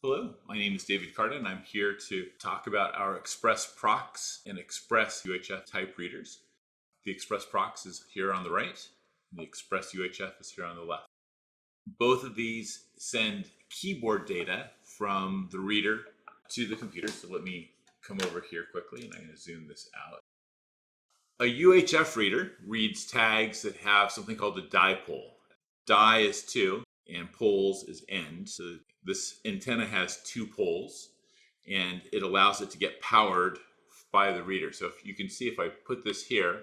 Hello, my name is David Carden and I'm here to talk about our XPressProx and XPressUHF type readers. The XPressProx is here on the right and the XPressUHF is here on the left. Both of these send keyboard data from the reader to the computer. So let me come over here quickly and I'm going to zoom this out. A UHF reader reads tags that have something called a dipole. Di is 2 and poles is end. So this antenna has 2 poles and it allows it to get powered by the reader. So if you can see, if I put this here,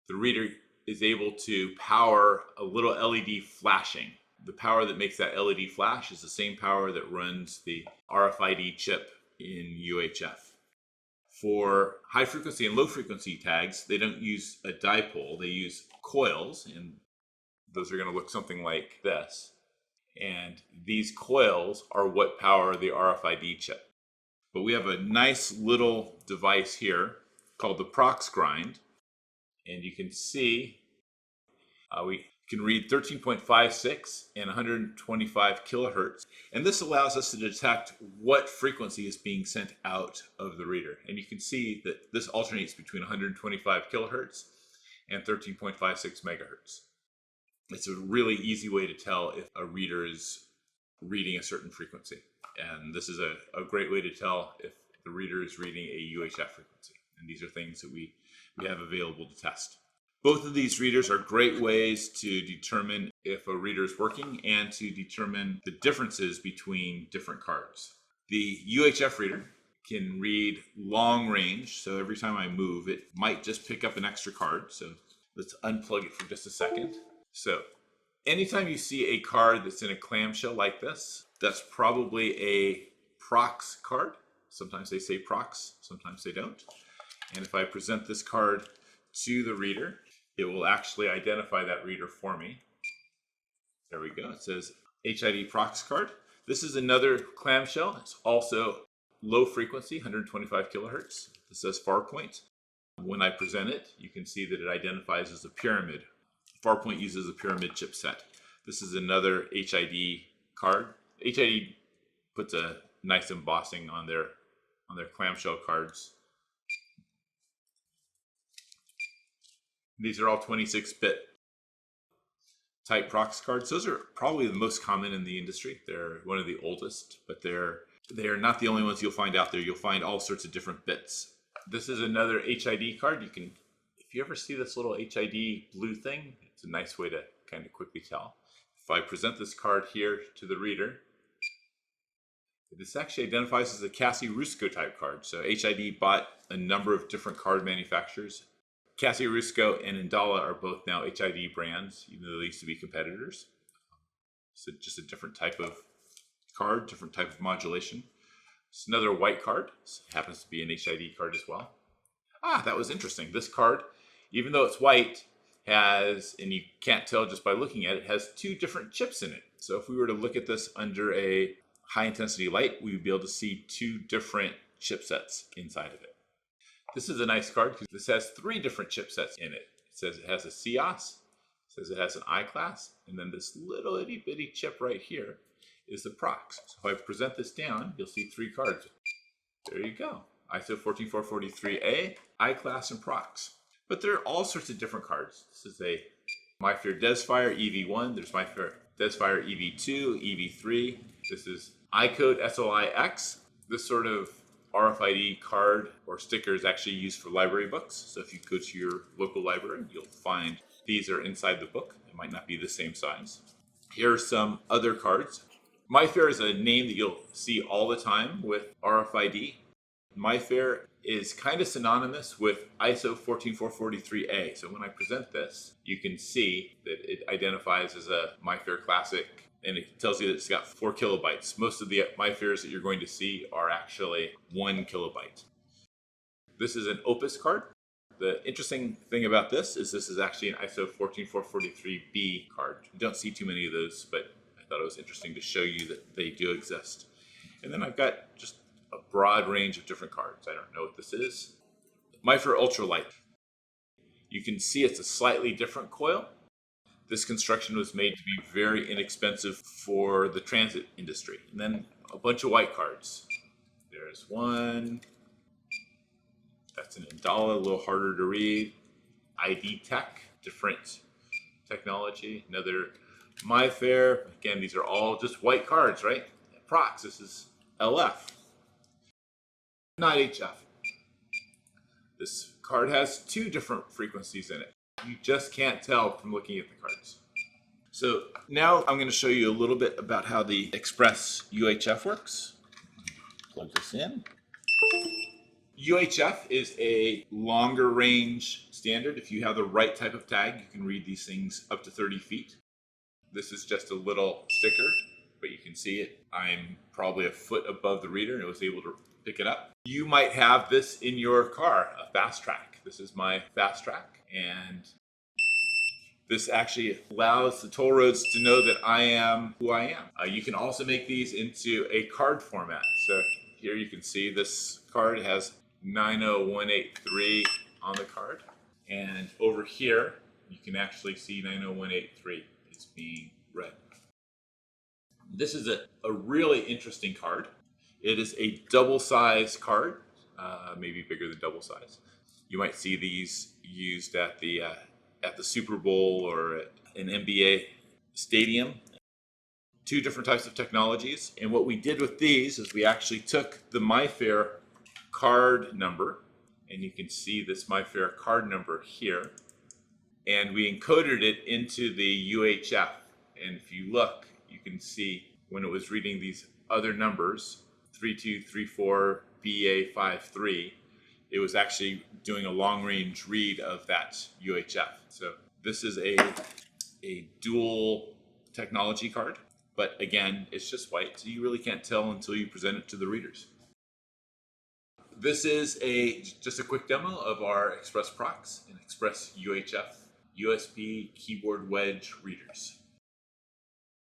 the reader is able to power a little LED flashing. The power that makes that LED flash is the same power that runs the RFID chip in UHF. For high frequency and low frequency tags, they don't use a dipole, they use coils, and those are going to look something like this. And these coils are what power the RFID chip. But we have a nice little device here called the Prox grind. And you can see we can read 13.56 and 125 kilohertz. And this allows us to detect what frequency is being sent out of the reader. And you can see that this alternates between 125 kilohertz and 13.56 megahertz. It's a really easy way to tell if a reader is reading a certain frequency. And this is a great way to tell if the reader is reading a UHF frequency. And these are things that we have available to test. Both of these readers are great ways to determine if a reader is working and to determine the differences between different cards. The UHF reader can read long range, so every time I move, it might just pick up an extra card. So let's unplug it for just a second. So anytime you see a card that's in a clamshell like this, that's probably a Prox card. Sometimes they say Prox, sometimes they don't. And if I present this card to the reader, it will actually identify that reader for me. There we go. It says HID Prox card. This is another clamshell. It's also low frequency, 125 kilohertz. This says Farpoint. When I present it, you can see that it identifies as a pyramid. Farpoint uses a pyramid chipset. This is another HID card. HID puts a nice embossing on their clamshell cards. These are all 26-bit type Prox cards. Those are probably the most common in the industry. They're one of the oldest, but they are not the only ones you'll find out there. You'll find all sorts of different bits. This is another HID card. You can, if you ever see this little HID blue thing, it's a nice way to kind of quickly tell. If I present this card here to the reader, this actually identifies as a Casi-rusco type card. So HID bought a number of different card manufacturers. Casi-rusco and Indala are both now HID brands, even though they used to be competitors. So just a different type of card, different type of modulation. It's another white card. This happens to be an HID card as well. That was interesting. This card, even though it's white, has, and you can't tell just by looking at it, has 2 different chips in it. So if we were to look at this under a high intensity light, we would be able to see 2 different chipsets inside of it. This is a nice card because this has 3 different chipsets in it. It says it has a CIOS, it says it has an I-class, and then this little itty bitty chip right here is the Prox. So if I present this down, you'll see 3 cards. There you go. ISO 14443A, I-class, and Prox. But there are all sorts of different cards. This is a MyFair DesFire EV1. There's MyFair DesFire EV2, EV3. This is iCode SLI-X. This sort of RFID card or sticker is actually used for library books. So if you go to your local library, you'll find these are inside the book. It might not be the same size. Here are some other cards. MyFair is a name that you'll see all the time with RFID. MyFair is kind of synonymous with ISO 14443A. So when I present this, you can see that it identifies as a MyFair Classic, and it tells you that it's got 4 kilobytes. Most of the MyFairs that you're going to see are actually 1 kilobyte. This is an Opus card. The interesting thing about this is actually an ISO 14443B card. You don't see too many of those, but I thought it was interesting to show you that they do exist. And then I've got just a broad range of different cards. I don't know what this is. MyFair Ultralight. You can see it's a slightly different coil. This construction was made to be very inexpensive for the transit industry. And then a bunch of white cards. There's one. That's an Indala, a little harder to read. ID Tech, different technology. Another MyFair. Again, these are all just white cards, right? Prox, this is LF, not HF. This card has two different frequencies in it. You just can't tell from looking at the cards. So now I'm going to show you a little bit about how the XPressUHF works. Plug this in. UHF is a longer range standard. If you have the right type of tag, you can read these things up to 30 feet. This is just a little sticker, but you can see it. I'm probably a foot above the reader and it was able to pick it up. You might have this in your car, a fast track. This is my fast track, and this actually allows the toll roads to know that I am who I am. You can also make these into a card format. So here you can see this card has 90183 on the card. And over here, you can actually see 90183 is being read. This is a really interesting card. It is a double size card, maybe bigger than double size. You might see these used at the Super Bowl or at an NBA stadium. Two different types of technologies. And what we did with these is we actually took the MyFair card number, and you can see this MyFair card number here, and we encoded it into the UHF. And if you look, you can see when it was reading these other numbers, 3234 BA53, it was actually doing a long range read of that UHF. So this is a dual technology card, but again, it's just white, so you really can't tell until you present it to the readers. This is just a quick demo of our XPressProx and XPressUHF USB keyboard wedge readers.